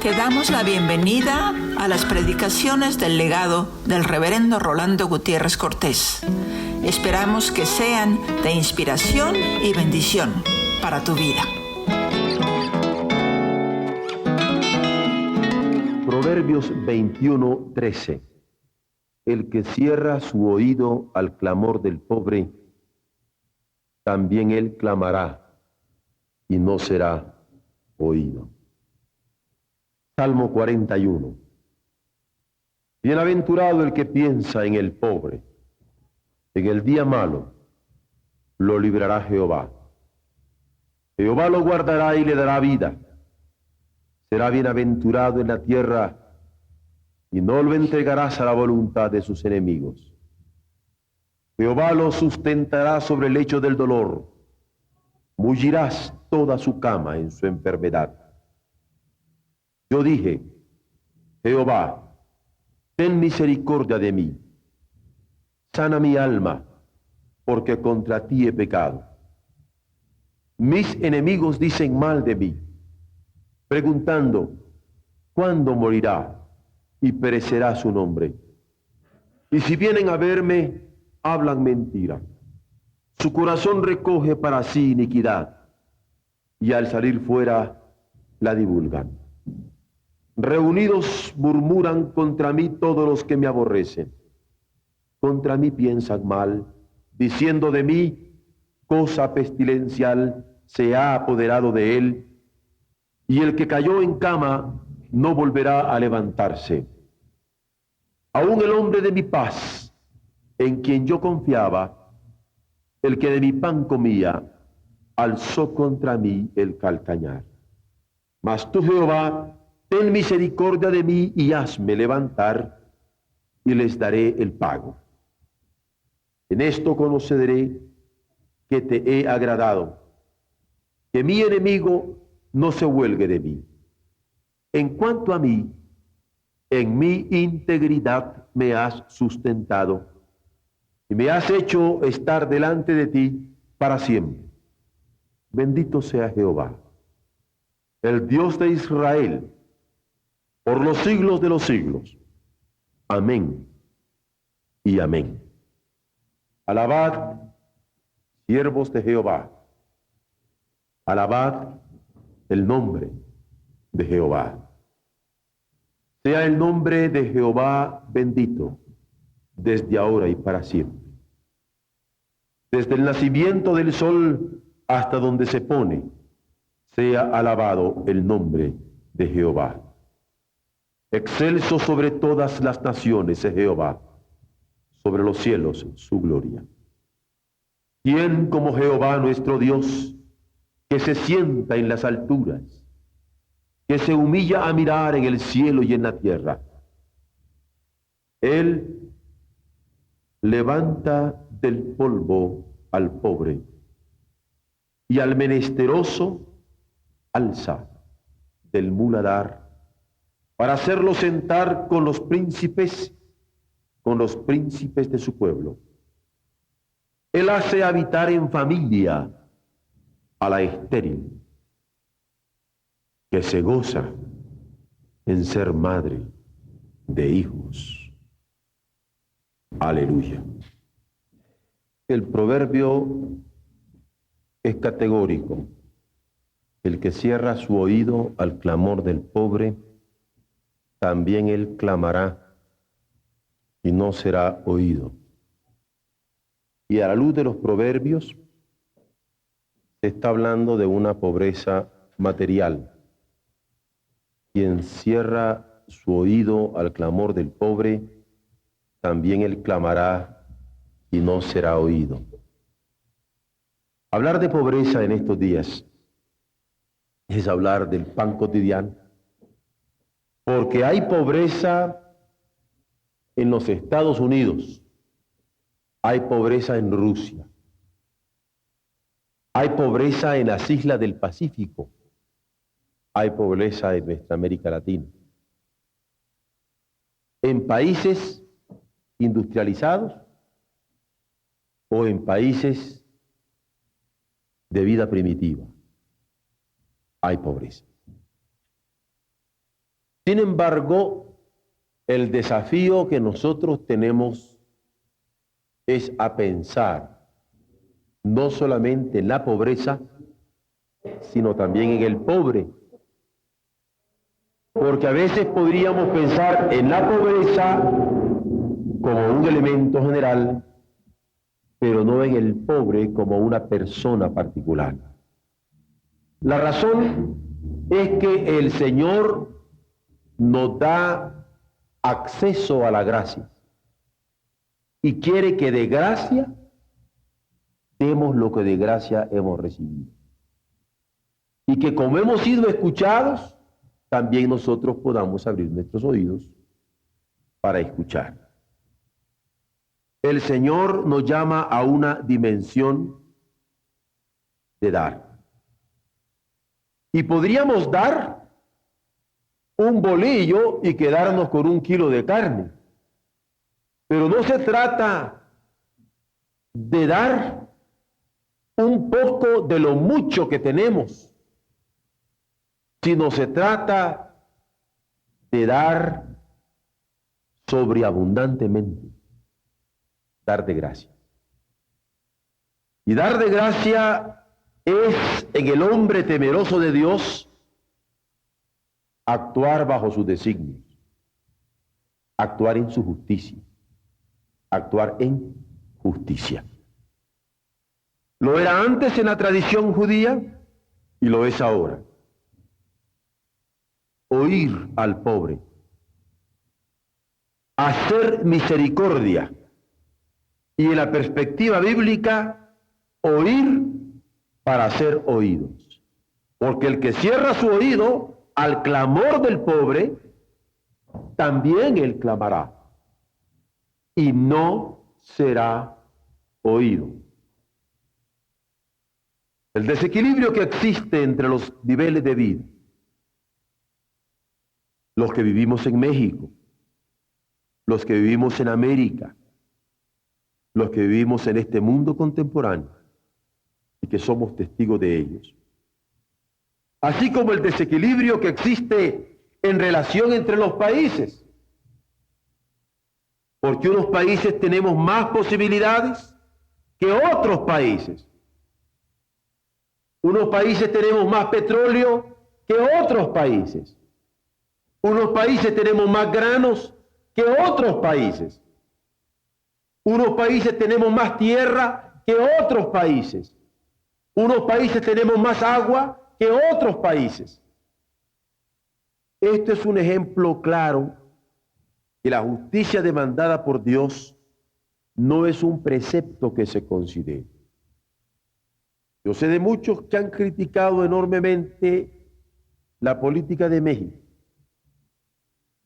Te damos la bienvenida a las predicaciones del legado del reverendo Rolando Gutiérrez Cortés. Esperamos que sean de inspiración y bendición para tu vida. Proverbios 21:13. El que cierra su oído al clamor del pobre, también él clamará y no será oído. Salmo 41. Bienaventurado el que piensa en el pobre. En el día malo lo librará Jehová. Jehová lo guardará y le dará vida. Será bienaventurado en la tierra y no lo entregarás a la voluntad de sus enemigos. Jehová lo sustentará sobre el lecho del dolor. Mullirás toda su cama en su enfermedad. Yo dije, Jehová, ten misericordia de mí. Sana mi alma, porque contra ti he pecado. Mis enemigos dicen mal de mí, preguntando, ¿cuándo morirá y perecerá su nombre? Y si vienen a verme, hablan mentira. Su corazón recoge para sí iniquidad, y al salir fuera la divulgan. Reunidos murmuran contra mí todos los que me aborrecen. Contra mí piensan mal, diciendo de mí, cosa pestilencial se ha apoderado de él, y el que cayó en cama no volverá a levantarse. Aún el hombre de mi paz, en quien yo confiaba, el que de mi pan comía, alzó contra mí el calcañar. Mas tú, Jehová, ten misericordia de mí y hazme levantar, y les daré el pago. En esto conoceré que te he agradado, que mi enemigo no se huelgue de mí. En cuanto a mí, en mi integridad me has sustentado, y me has hecho estar delante de ti para siempre. Bendito sea Jehová, el Dios de Israel, por los siglos de los siglos. Amén y amén. Alabad, siervos de Jehová. Alabad el nombre de Jehová. Sea el nombre de Jehová bendito, desde ahora y para siempre. Desde el nacimiento del sol hasta donde se pone, sea alabado el nombre de Jehová. Excelso sobre todas las naciones es Jehová, sobre los cielos su gloria. ¿Quién como Jehová nuestro Dios, que se sienta en las alturas, que se humilla a mirar en el cielo y en la tierra? Él levanta del polvo al pobre y al menesteroso alza del muladar para hacerlo sentar con los príncipes de su pueblo. Él hace habitar en familia a la estéril, que se goza en ser madre de hijos. Aleluya. El proverbio es categórico. El que cierra su oído al clamor del pobre, también él clamará y no será oído. Y a la luz de los proverbios, se está hablando de una pobreza material. Quien cierra su oído al clamor del pobre, también él clamará y no será oído. Hablar de pobreza en estos días es hablar del pan cotidiano, porque hay pobreza en los Estados Unidos, hay pobreza en Rusia, hay pobreza en las islas del Pacífico, hay pobreza en nuestra América Latina. En países industrializados o en países de vida primitiva, hay pobreza. Sin embargo, el desafío que nosotros tenemos es a pensar no solamente en la pobreza, sino también en el pobre. Porque a veces podríamos pensar en la pobreza como un elemento general, pero no en el pobre como una persona particular. La razón es que el Señor nos da acceso a la gracia y quiere que de gracia demos lo que de gracia hemos recibido. Y que como hemos sido escuchados, también nosotros podamos abrir nuestros oídos para escuchar. El Señor nos llama a una dimensión de dar. Y podríamos dar un bolillo y quedarnos con 1 kilo de carne. Pero no se trata de dar un poco de lo mucho que tenemos, sino se trata de dar sobreabundantemente, dar de gracia. Y dar de gracia es en el hombre temeroso de Dios actuar bajo sus designios, actuar en su justicia, actuar en justicia. Lo era antes en la tradición judía y lo es ahora. Oír al pobre, hacer misericordia y en la perspectiva bíblica, oír para ser oídos. Porque el que cierra su oído al clamor del pobre, también él clamará y no será oído. El desequilibrio que existe entre los niveles de vida, los que vivimos en México, los que vivimos en América, los que vivimos en este mundo contemporáneo y que somos testigos de ellos. Así como el desequilibrio que existe en relación entre los países, porque unos países tenemos más posibilidades que otros países. Unos países tenemos más petróleo que otros países. Unos países tenemos más granos que otros países. Unos países tenemos más tierra que otros países. Unos países tenemos más agua que otros países. Esto es un ejemplo claro que la justicia demandada por Dios no es un precepto que se considere. Yo sé de muchos que han criticado enormemente la política de México,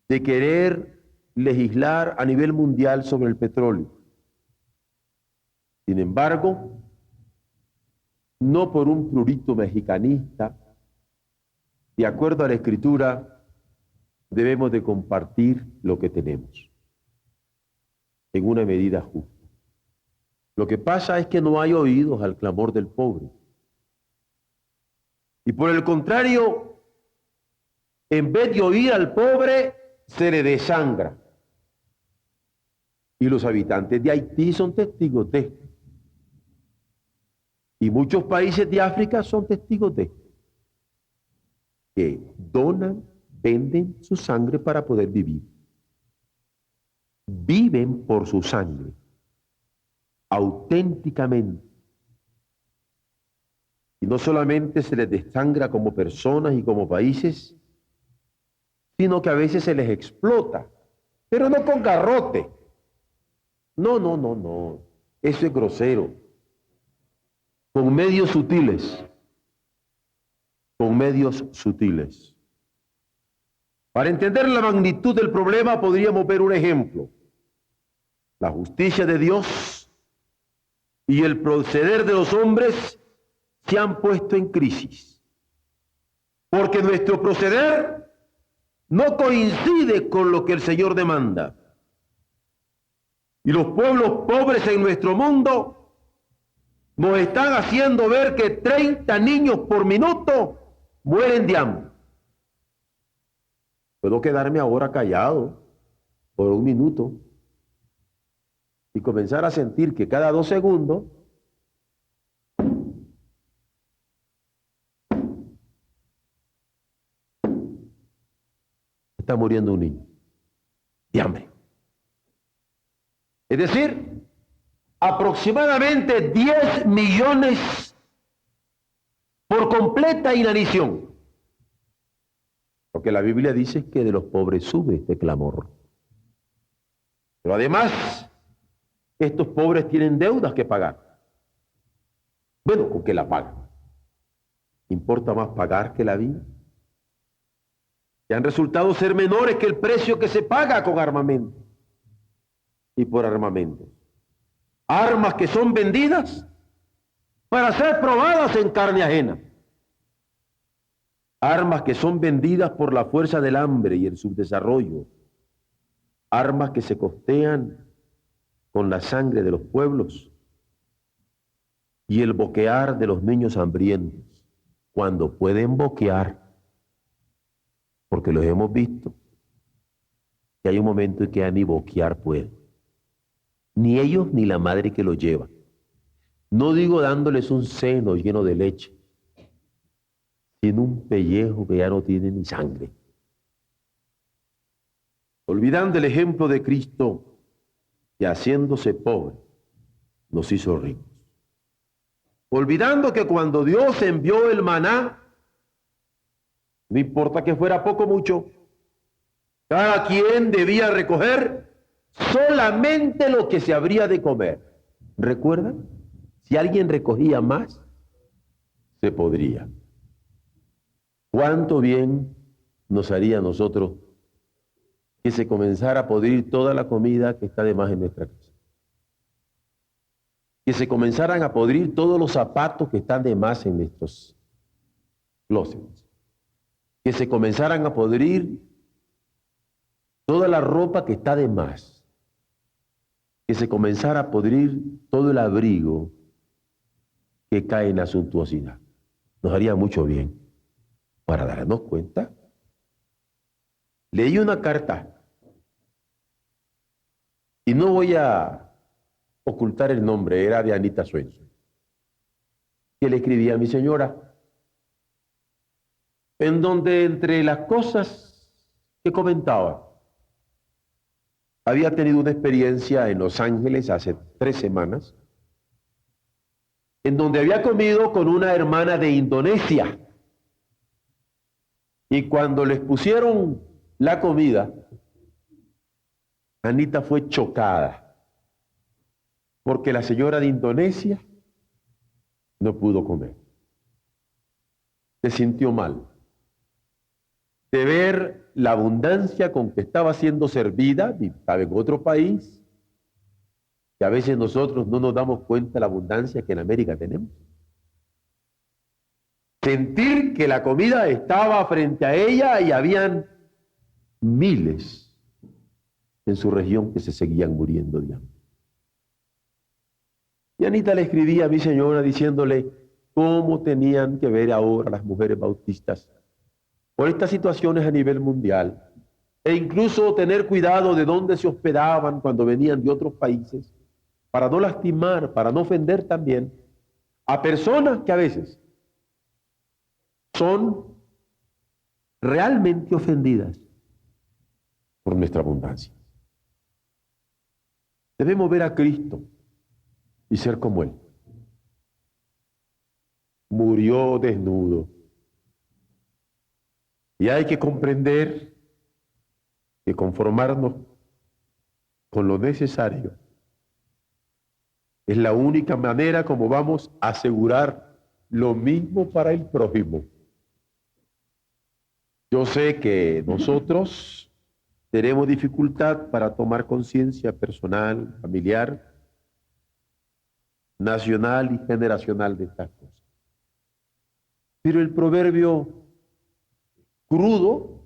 de querer legislar a nivel mundial sobre el petróleo. Sin embargo, no por un prurito mexicanista, de acuerdo a la Escritura, debemos de compartir lo que tenemos en una medida justa. Lo que pasa es que no hay oídos al clamor del pobre. Y por el contrario, en vez de oír al pobre, se le desangra. Y los habitantes de Haití son testigos de esto. Y muchos países de África son testigos de esto. Que donan, venden su sangre para poder vivir. Viven por su sangre, auténticamente. Y no solamente se les desangra como personas y como países, sino que a veces se les explota, pero no con garrote. No. Eso es grosero. Con medios sutiles. Con medios sutiles. Para entender la magnitud del problema podríamos ver un ejemplo. La justicia de Dios y el proceder de los hombres se han puesto en crisis. Porque nuestro proceder no coincide con lo que el Señor demanda. Y los pueblos pobres en nuestro mundo nos están haciendo ver que 30 niños por minuto mueren de hambre. Puedo quedarme ahora callado por un minuto y comenzar a sentir que cada 2 segundos está muriendo un niño de hambre. Es decir, aproximadamente 10 millones por completa inanición. Porque la Biblia dice que de los pobres sube este clamor. Pero además, estos pobres tienen deudas que pagar. Bueno, ¿con qué la pagan? ¿Importa más pagar que la vida? Que han resultado ser menores que el precio que se paga con armamento y por armamento. Armas que son vendidas para ser probadas en carne ajena. Armas que son vendidas por la fuerza del hambre y el subdesarrollo. Armas que se costean con la sangre de los pueblos y el boquear de los niños hambrientos, cuando pueden boquear, porque los hemos visto, que hay un momento en que ya ni boquear pueden, ni ellos ni la madre que los lleva. No digo dándoles un seno lleno de leche, sino un pellejo que ya no tiene ni sangre. Olvidando el ejemplo de Cristo, que haciéndose pobre, nos hizo ricos. Olvidando que cuando Dios envió el maná, no importa que fuera poco o mucho, cada quien debía recoger solamente lo que se habría de comer. ¿Recuerdan? Si alguien recogía más, se podría. ¿Cuánto bien nos haría a nosotros que se comenzara a podrir toda la comida que está de más en nuestra casa? Que se comenzaran a podrir todos los zapatos que están de más en nuestros closets. Que se comenzaran a podrir toda la ropa que está de más. Que se comenzara a podrir todo el abrigo que cae en la suntuosidad. Nos haría mucho bien para darnos cuenta. Leí una carta y no voy a ocultar el nombre, era de Anita Swenson, que le escribía a mi señora, en donde entre las cosas que comentaba, había tenido una experiencia en Los Ángeles hace 3 semanas, en donde había comido con una hermana de Indonesia, y cuando les pusieron la comida, Anita fue chocada, porque la señora de Indonesia no pudo comer. Se sintió mal de ver la abundancia con que estaba siendo servida, y estaba en otro país, que a veces nosotros no nos damos cuenta de la abundancia que en América tenemos. Sentir que la comida estaba frente a ella y habían miles en su región que se seguían muriendo de hambre. Y Anita le escribía a mi señora diciéndole cómo tenían que ver ahora las mujeres bautistas por estas situaciones a nivel mundial, e incluso tener cuidado de dónde se hospedaban cuando venían de otros países, para no lastimar, para no ofender también a personas que a veces son realmente ofendidas por nuestra abundancia. Debemos ver a Cristo y ser como Él. Murió desnudo. Y hay que comprender que conformarnos con lo necesario es la única manera como vamos a asegurar lo mismo para el prójimo. Yo sé que nosotros tenemos dificultad para tomar conciencia personal, familiar, nacional y generacional de estas cosas. Pero el proverbio crudo,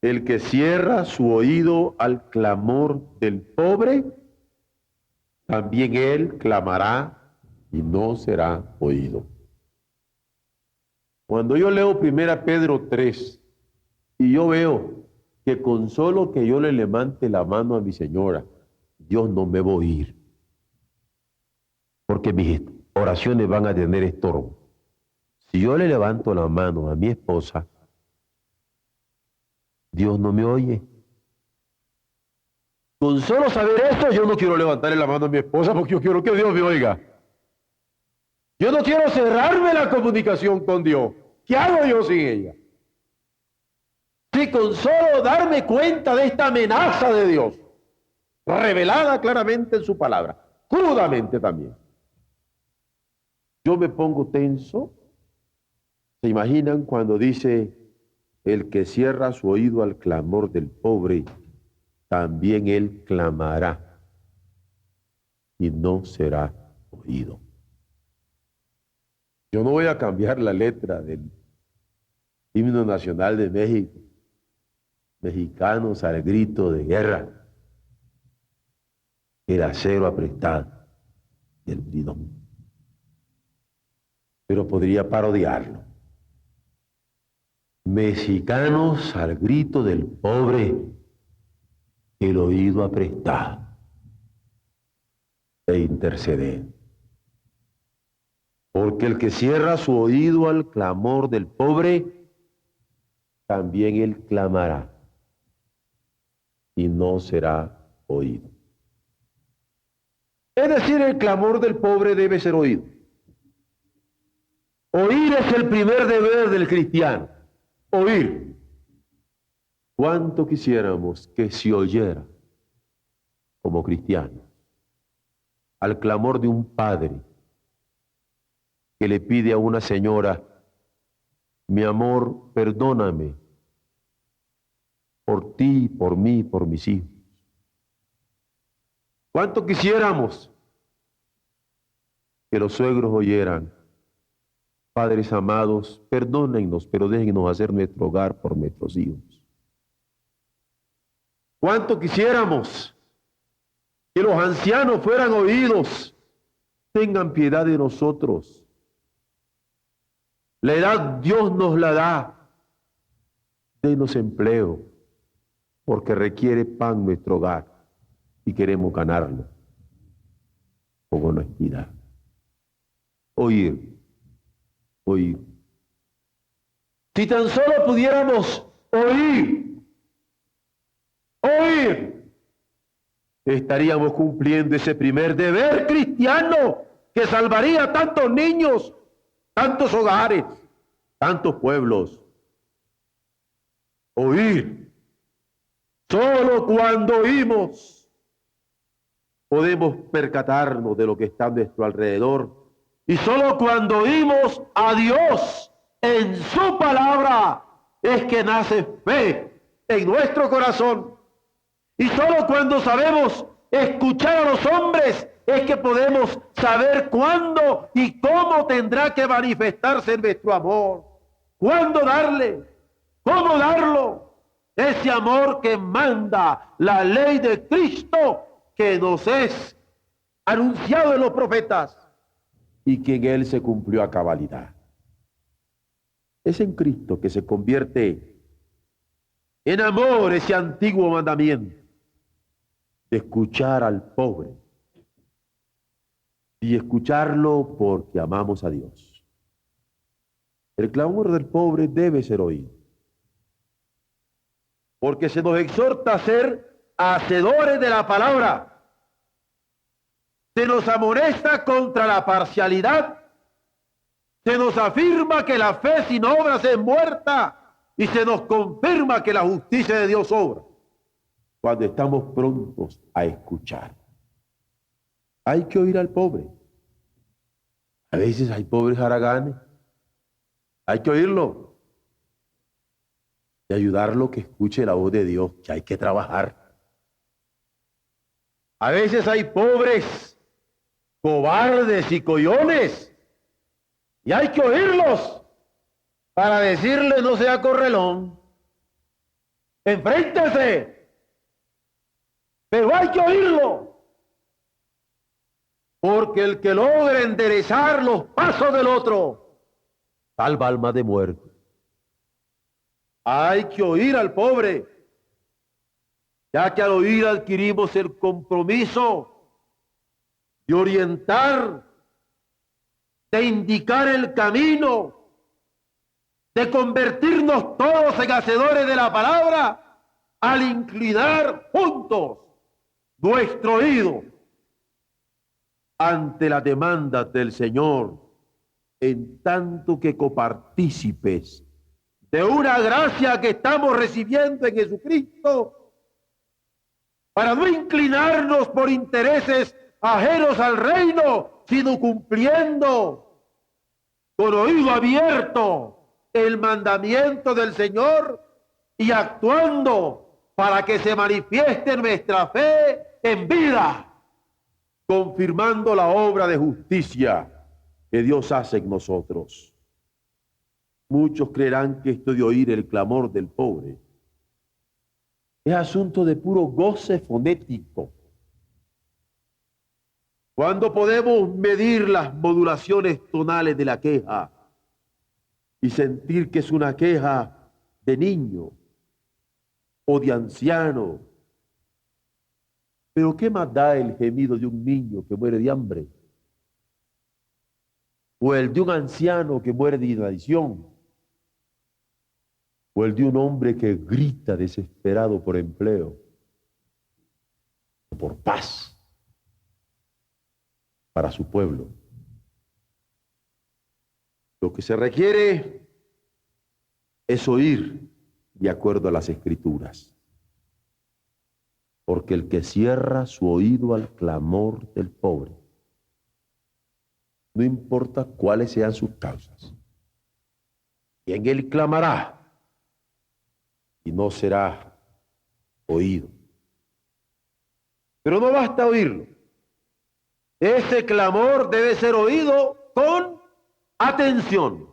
el que cierra su oído al clamor del pobre, también él clamará y no será oído. Cuando yo leo 1 Pedro 3, Y yo veo que con solo que yo le levante la mano a mi señora, Dios no me va a oír. Porque mis oraciones van a tener estorbo. Si yo le levanto la mano a mi esposa, Dios no me oye. Con solo saber esto, yo no quiero levantarle la mano a mi esposa porque yo quiero que Dios me oiga. Yo no quiero cerrarme la comunicación con Dios. ¿Qué hago yo sin ella? Si con solo darme cuenta de esta amenaza de Dios, revelada claramente en su palabra, crudamente también, yo me pongo tenso. ¿Se imaginan cuando dice, el que cierra su oído al clamor del pobre, también él clamará y no será oído? Yo no voy a cambiar la letra del himno nacional de México, mexicanos al grito de guerra, el acero apretado y el bridón. Pero podría parodiarlo. Mexicanos al grito del pobre, el oído apretado e interceder. Porque el que cierra su oído al clamor del pobre, también él clamará y no será oído. Es decir, el clamor del pobre debe ser oído. Oír es el primer deber del cristiano. Oír. ¿Cuánto quisiéramos que se oyera como cristianos al clamor de un padre que le pide a una señora, mi amor, perdóname por ti, por mí, por mis hijos? ¿Cuánto quisiéramos que los suegros oyeran, padres amados, perdónennos, pero déjennos hacer nuestro hogar por nuestros hijos? ¿Cuánto quisiéramos que los ancianos fueran oídos? Tengan piedad de nosotros. La edad Dios nos la da. Denos empleo, porque requiere pan nuestro hogar y queremos ganarlo con honestidad. Oír. Oír. Si tan solo pudiéramos oír, estaríamos cumpliendo ese primer deber cristiano que salvaría a tantos niños, tantos hogares, tantos pueblos. Oír. Solo cuando oímos podemos percatarnos de lo que está a nuestro alrededor. Y solo cuando oímos a Dios en su palabra es que nace fe en nuestro corazón. Y solo cuando sabemos escuchar a los hombres es que podemos saber cuándo y cómo tendrá que manifestarse nuestro amor. ¿Cuándo darle? ¿Cómo darlo? Ese amor que manda la ley de Cristo que nos es anunciado en los profetas y que en Él se cumplió a cabalidad. Es en Cristo que se convierte en amor ese antiguo mandamiento de escuchar al pobre y escucharlo porque amamos a Dios. El clamor del pobre debe ser oído, porque se nos exhorta a ser hacedores de la palabra. Se nos amonesta contra la parcialidad. Se nos afirma que la fe sin obras es muerta y se nos confirma que la justicia de Dios obra cuando estamos prontos a escuchar. Hay que oír al pobre. A veces hay pobres haraganes. Hay que oírlo y ayudarlo que escuche la voz de Dios, que hay que trabajar. A veces hay pobres cobardes y collones y hay que oírlos para decirle no sea correlón, enfréntese, pero hay que oírlo, porque el que logra enderezar los pasos del otro salva alma de muerte. Hay que oír al pobre, ya que al oír adquirimos el compromiso de orientar, de indicar el camino, de convertirnos todos en hacedores de la palabra, al inclinar juntos nuestro oído ante la demanda del Señor, en tanto que copartícipes de una gracia que estamos recibiendo en Jesucristo, para no inclinarnos por intereses ajenos al reino, sino cumpliendo con oído abierto el mandamiento del Señor y actuando para que se manifieste nuestra fe en vida, confirmando la obra de justicia que Dios hace en nosotros. Muchos creerán que esto de oír el clamor del pobre es asunto de puro goce fonético, cuando podemos medir las modulaciones tonales de la queja y sentir que es una queja de niño o de anciano. Pero ¿qué más da el gemido de un niño que muere de hambre? O el de un anciano que muere de inanición, o el de un hombre que grita desesperado por empleo, o por paz para su pueblo. Lo que se requiere es oír de acuerdo a las Escrituras, porque el que cierra su oído al clamor del pobre, no importa cuáles sean sus causas, y en él clamará y no será oído. Pero no basta oírlo. Ese clamor debe ser oído con atención.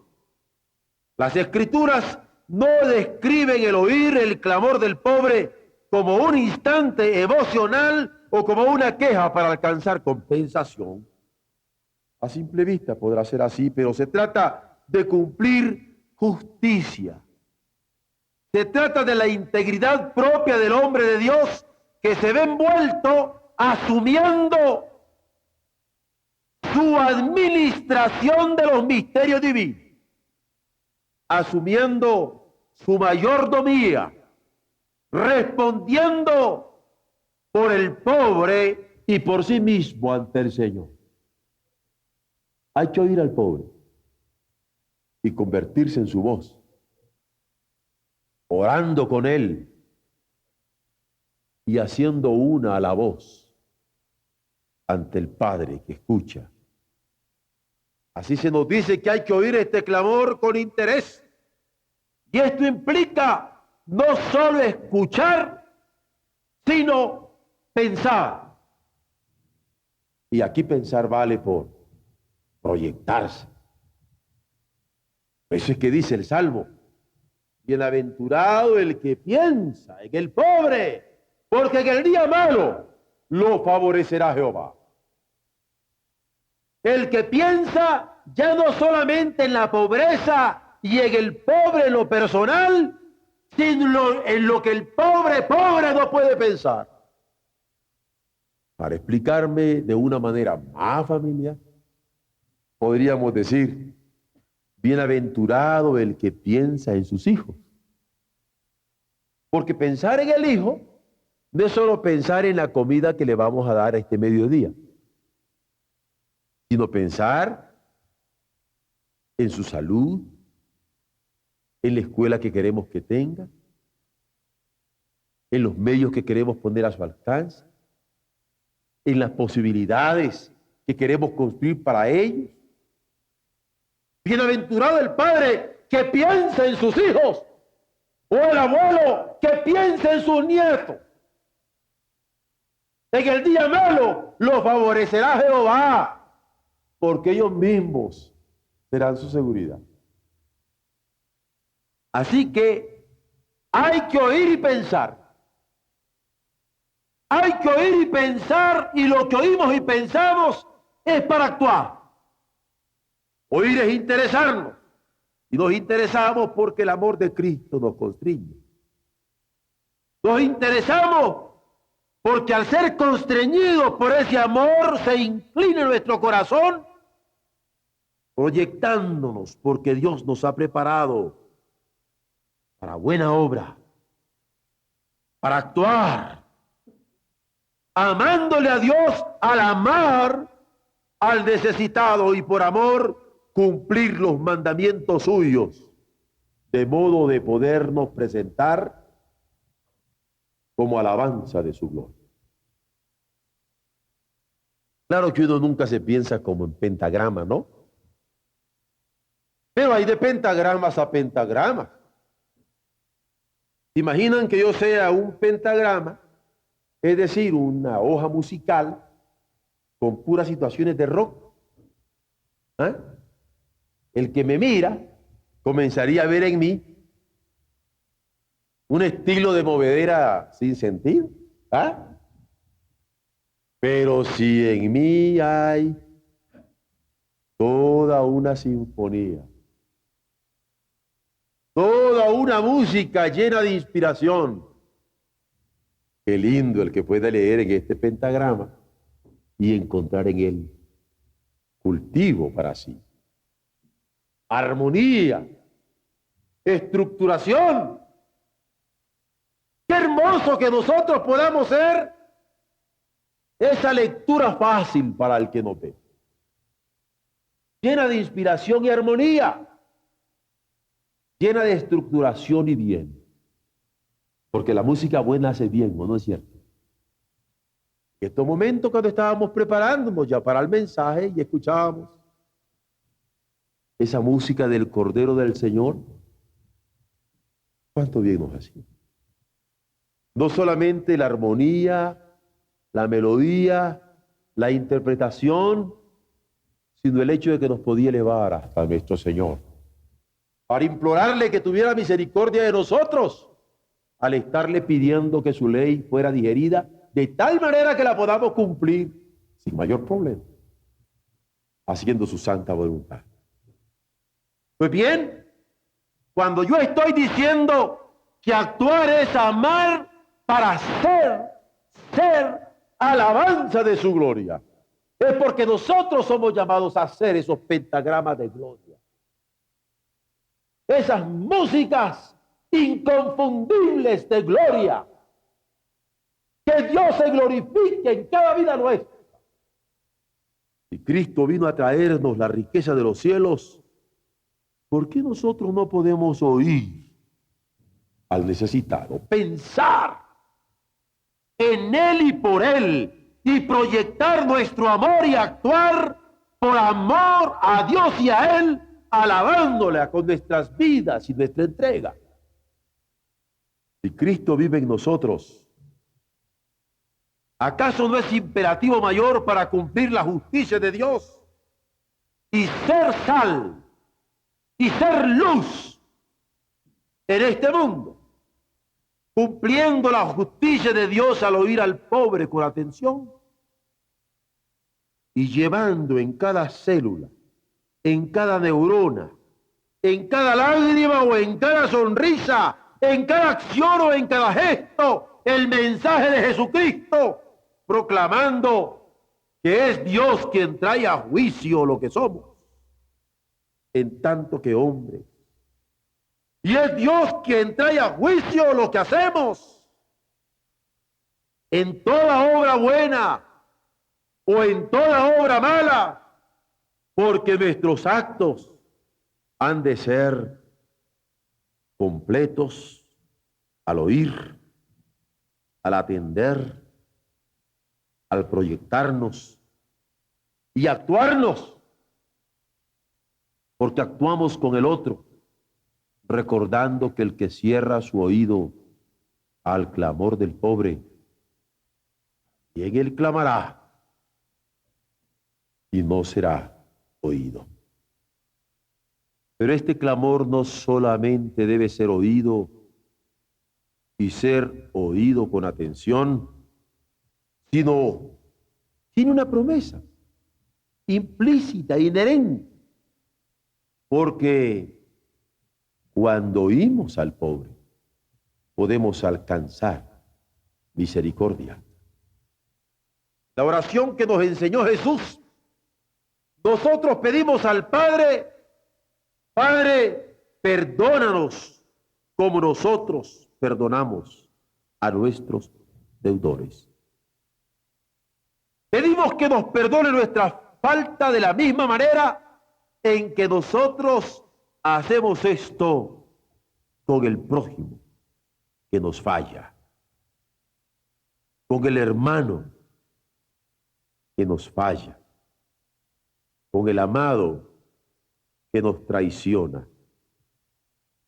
Las Escrituras no describen el oír el clamor del pobre como un instante emocional o como una queja para alcanzar compensación. A simple vista podrá ser así, pero se trata de cumplir justicia. Se trata de la integridad propia del hombre de Dios que se ve envuelto asumiendo su administración de los misterios divinos, asumiendo su mayordomía, respondiendo por el pobre y por sí mismo ante el Señor. Hay que oír al pobre y convertirse en su voz, orando con él y haciendo una a la voz ante el Padre que escucha. Así se nos dice que hay que oír este clamor con interés. Y esto implica no solo escuchar, sino pensar. Y aquí pensar vale por proyectarse. Eso es que dice el Salmo: bienaventurado el que piensa en el pobre, porque en el día malo lo favorecerá Jehová. El que piensa ya no solamente en la pobreza y en el pobre en lo personal, sino en lo que el pobre no puede pensar. Para explicarme de una manera más familiar, podríamos decir: bienaventurado el que piensa en sus hijos. Porque pensar en el hijo no es solo pensar en la comida que le vamos a dar a este mediodía, sino pensar en su salud, en la escuela que queremos que tenga, en los medios que queremos poner a su alcance, en las posibilidades que queremos construir para ellos. Bienaventurado el padre que piensa en sus hijos, o el abuelo que piensa en sus nietos. En el día malo lo favorecerá Jehová, porque ellos mismos serán su seguridad. Así que hay que oír y pensar. Hay que oír y pensar, y lo que oímos y pensamos es para actuar. Oír es interesarnos, Y nos interesamos porque el amor de Cristo nos constriñe. Nos interesamos porque al ser constreñidos por ese amor se inclina nuestro corazón, proyectándonos porque Dios nos ha preparado para buena obra, para actuar, amándole a Dios al amar al necesitado y por amor cumplir los mandamientos suyos, de modo de podernos presentar como alabanza de su gloria. Claro que uno nunca se piensa como en pentagrama, ¿no? Pero hay de pentagramas a pentagramas. Imaginan que yo sea un pentagrama, es decir, una hoja musical con puras situaciones de rock. ¿Ah? El que me mira comenzaría a ver en mí un estilo de movedera sin sentido. ¿Ah? Pero si en mí hay toda una sinfonía, toda una música llena de inspiración, qué lindo el que pueda leer en este pentagrama y encontrar en él cultivo para sí, armonía, estructuración. Qué hermoso que nosotros podamos ser esa lectura fácil para el que nos ve, llena de inspiración y armonía, llena de estructuración y bien, porque la música buena hace bien, ¿no es cierto? En estos momentos cuando estábamos preparándonos ya para el mensaje y escuchábamos esa música del Cordero del Señor, cuánto bien nos hacía. No solamente la armonía, la melodía, la interpretación, sino el hecho de que nos podía elevar hasta nuestro Señor, para implorarle que tuviera misericordia de nosotros, al estarle pidiendo que su ley fuera digerida de tal manera que la podamos cumplir sin mayor problema, haciendo su santa voluntad. Pues bien, cuando yo estoy diciendo que actuar es amar para ser alabanza de su gloria, es porque nosotros somos llamados a hacer esos pentagramas de gloria, esas músicas inconfundibles de gloria, que Dios se glorifique en cada vida nuestra. Si Cristo vino a traernos la riqueza de los cielos, ¿por qué nosotros no podemos oír al necesitado, pensar en Él y por Él, y proyectar nuestro amor y actuar por amor a Dios y a Él, alabándole con nuestras vidas y nuestra entrega? Si Cristo vive en nosotros, ¿acaso no es imperativo mayor para cumplir la justicia de Dios y ser sal y ser luz en este mundo, cumpliendo la justicia de Dios al oír al pobre con atención y llevando en cada célula, en cada neurona, en cada lágrima o en cada sonrisa, en cada acción o en cada gesto, el mensaje de Jesucristo, proclamando que es Dios quien trae a juicio lo que somos, en tanto que hombres, y es Dios quien trae a juicio lo que hacemos, en toda obra buena o en toda obra mala, porque nuestros actos han de ser completos al oír, al atender, al proyectarnos y actuarnos, porque actuamos con el otro, recordando que el que cierra su oído al clamor del pobre, y en él clamará y no será oído. Pero este clamor no solamente debe ser oído y ser oído con atención, sino tiene una promesa implícita, inherente, porque Cuando oímos al pobre, podemos alcanzar misericordia. La oración que nos enseñó Jesús, nosotros pedimos al Padre: Padre, perdónanos como nosotros perdonamos a nuestros deudores. Pedimos que nos perdone nuestra falta de la misma manera en que nosotros hacemos esto con el prójimo que nos falla, con el hermano que nos falla, con el amado que nos traiciona,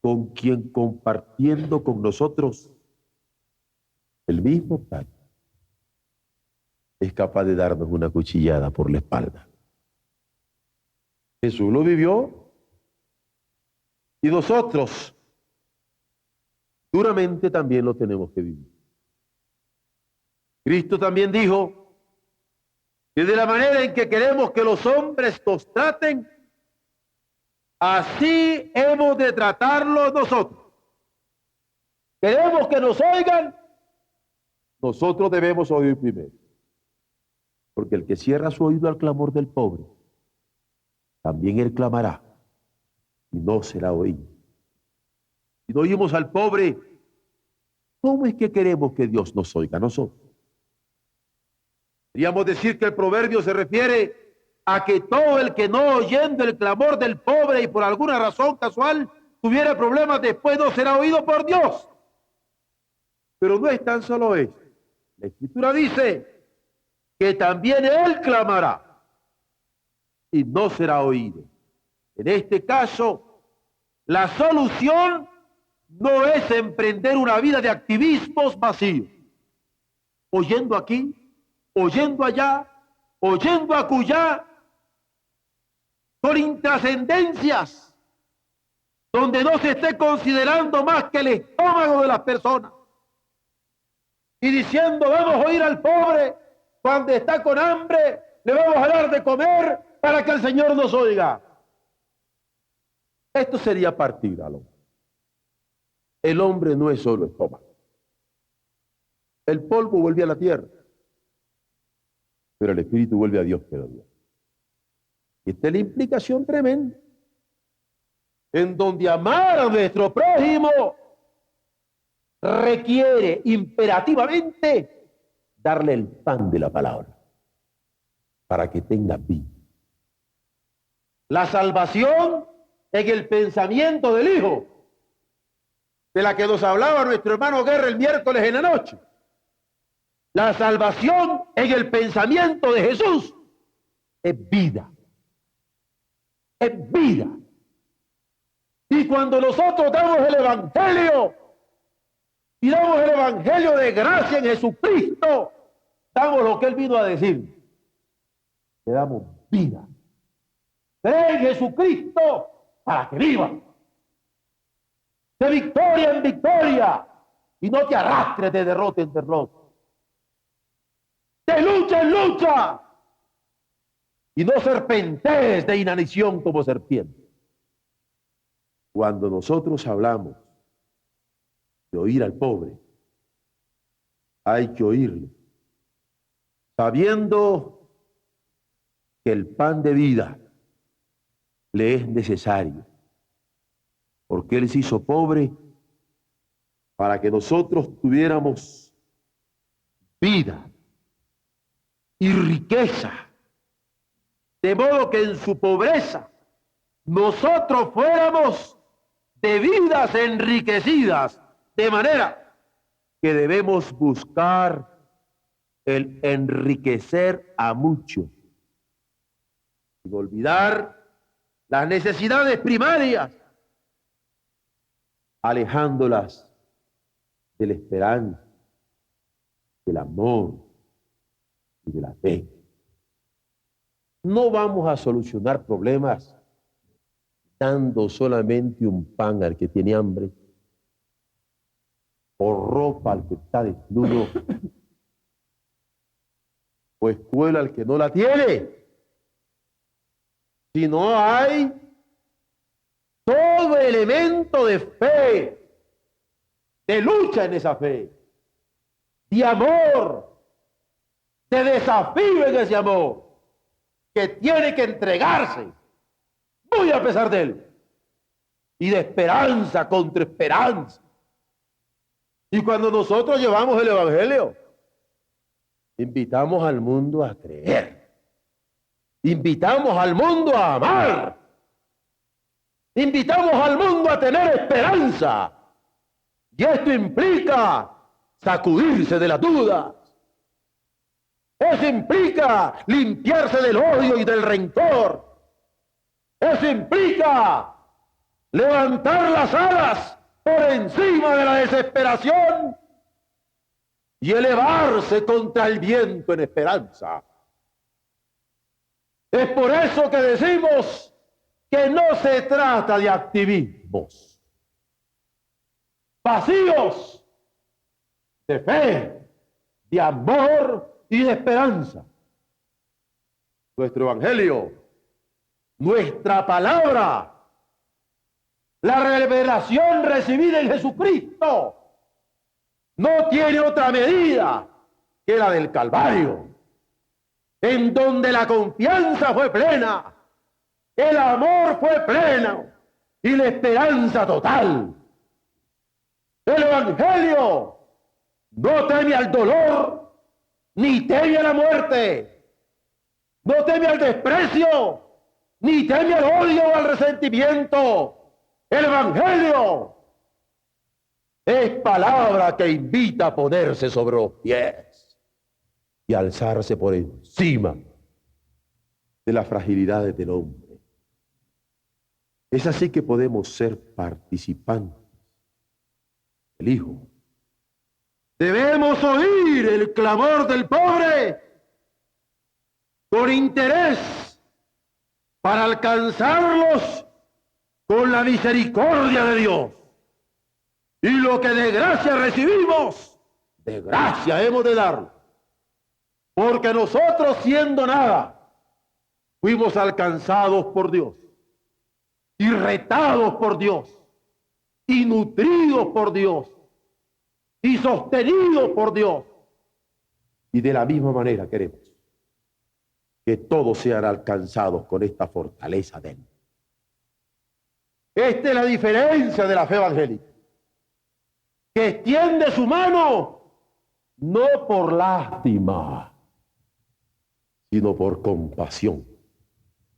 con quien compartiendo con nosotros el mismo pan es capaz de darnos una cuchillada por la espalda. Jesús lo vivió y nosotros duramente también lo tenemos que vivir. Cristo también dijo que de la manera en que queremos que los hombres nos traten, así hemos de tratarlos nosotros. Queremos que nos oigan, nosotros debemos oír primero. Porque el que cierra su oído al clamor del pobre, también él clamará y no será oído. Si no oímos al pobre, ¿cómo es que queremos que Dios nos oiga a nosotros? Podríamos decir que el proverbio se refiere a que todo el que no oyendo el clamor del pobre y por alguna razón casual tuviera problemas, después no será oído por Dios. Pero no es tan solo eso. La Escritura dice que también él clamará y no será oído. En este caso, la solución no es emprender una vida de activismos vacíos, oyendo aquí, oyendo allá, oyendo acullá, con intrascendencias, donde no se esté considerando más que el estómago de las personas, y diciendo: vamos a oír al pobre, cuando está con hambre, le vamos a dar de comer para que el Señor nos oiga. Esto sería partir al hombre. El hombre no es solo estómago. El polvo vuelve a la tierra, pero el espíritu vuelve a Dios que lo dio. Y esta es la implicación tremenda, en donde amar a nuestro prójimo requiere imperativamente darle el pan de la palabra para que tenga vida. La salvación en el pensamiento del Hijo, de la que nos hablaba nuestro hermano Guerra el miércoles en la noche. La salvación en el pensamiento de Jesús es vida. Es vida. Y cuando nosotros damos el Evangelio, y damos el Evangelio de gracia en Jesucristo, damos lo que Él vino a decir. Le damos vida. Cree en Jesucristo para que viva. De victoria en victoria. Y no te arrastres de derrota en derrota. De lucha en lucha. Y no serpentees de inanición como serpiente. Cuando nosotros hablamos de oír al pobre, hay que oírle, sabiendo que el pan de vida le es necesario, porque Él se hizo pobre para que nosotros tuviéramos vida y riqueza, de modo que en su pobreza nosotros fuéramos de vidas enriquecidas, de manera que debemos buscar el enriquecer a muchos, sin olvidar las necesidades primarias, alejándolas de la esperanza, del amor y de la fe. No vamos a solucionar problemas dando solamente un pan al que tiene hambre, o ropa al que está desnudo, o escuela al que no la tiene. Si no hay todo elemento de fe, de lucha en esa fe, de amor, de desafío en ese amor, que tiene que entregarse, muy a pesar de él, y de esperanza contra esperanza. Y cuando nosotros llevamos el Evangelio, invitamos al mundo a creer, invitamos al mundo a amar, invitamos al mundo a tener esperanza. Y esto implica sacudirse de las dudas. Eso implica limpiarse del odio y del rencor. Eso implica levantar las alas por encima de la desesperación y elevarse contra el viento en esperanza. Es por eso que decimos que no se trata de activismos vacíos de fe, de amor y de esperanza. Nuestro Evangelio, nuestra palabra, la revelación recibida en Jesucristo, no tiene otra medida que la del Calvario, en donde la confianza fue plena, el amor fue pleno y la esperanza total. El Evangelio no teme al dolor, ni teme a la muerte, no teme al desprecio, ni teme al odio o al resentimiento. El Evangelio es palabra que invita a ponerse sobre los pies y alzarse por encima de las fragilidades del hombre. Es así que podemos ser participantes del Hijo. Debemos oír el clamor del pobre con interés para alcanzarlos con la misericordia de Dios. Y lo que de gracia recibimos, de gracia hemos de darlo. Porque nosotros, siendo nada, fuimos alcanzados por Dios, y retados por Dios, y nutridos por Dios, y sostenidos por Dios. Y de la misma manera queremos que todos sean alcanzados con esta fortaleza de Él. Esta es la diferencia de la fe evangélica, que extiende su mano no por lástima, sino por compasión,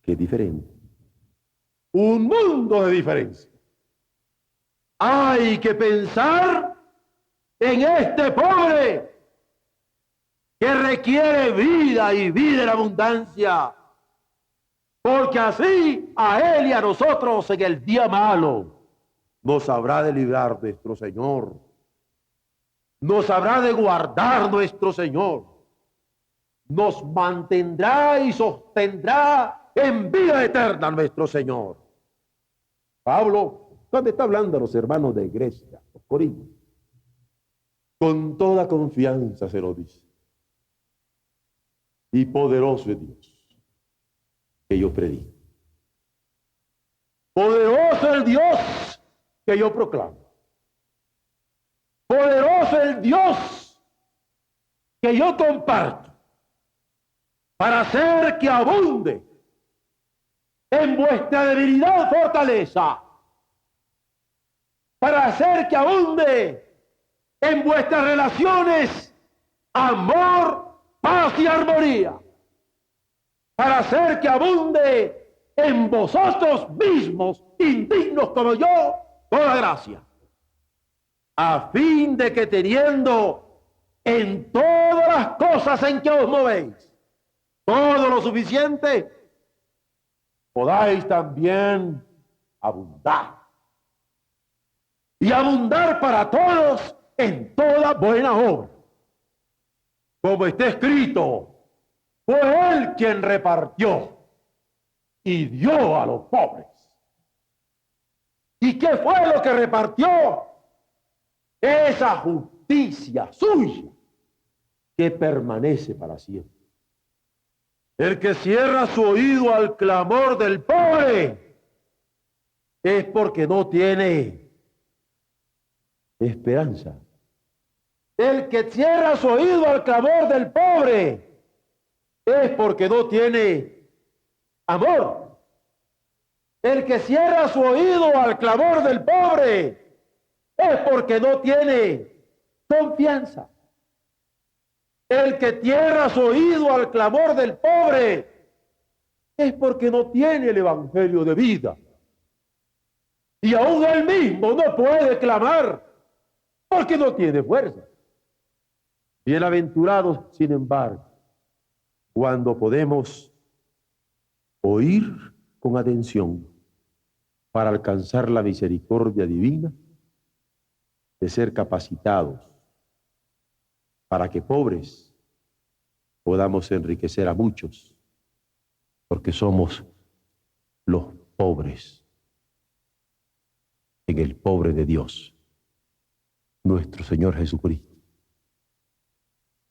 que es diferente. Un mundo de diferencia. Hay que pensar en este pobre que requiere vida y vida en abundancia, porque así a él y a nosotros en el día malo nos habrá de librar nuestro Señor, nos habrá de guardar nuestro Señor, nos mantendrá y sostendrá en vida eterna nuestro Señor. Pablo, cuando está hablando a los hermanos de Grecia, los corintios, con toda confianza se lo dice. Y poderoso es Dios que yo predico. Poderoso el Dios que yo proclamo. Poderoso el Dios que yo comparto, para hacer que abunde en vuestra debilidad fortaleza, para hacer que abunde en vuestras relaciones amor, paz y armonía, para hacer que abunde en vosotros mismos, indignos como yo, toda gracia, a fin de que teniendo en todas las cosas en que os movéis todo lo suficiente, podáis también abundar. Y abundar para todos en toda buena obra. Como está escrito, fue Él quien repartió y dio a los pobres. ¿Y qué fue lo que repartió? Esa justicia suya que permanece para siempre. El que cierra su oído al clamor del pobre es porque no tiene esperanza. El que cierra su oído al clamor del pobre es porque no tiene amor. El que cierra su oído al clamor del pobre es porque no tiene confianza. El que cierra su oído al clamor del pobre es porque no tiene el evangelio de vida. Y aún él mismo no puede clamar porque no tiene fuerza. Bienaventurados, sin embargo, cuando podemos oír con atención para alcanzar la misericordia divina, de ser capacitados para que pobres podamos enriquecer a muchos, porque somos los pobres en el pobre de Dios, nuestro Señor Jesucristo,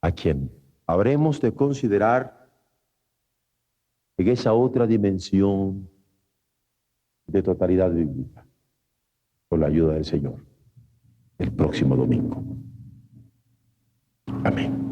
a quien habremos de considerar en esa otra dimensión de totalidad bíblica, con la ayuda del Señor, el próximo domingo. Amén.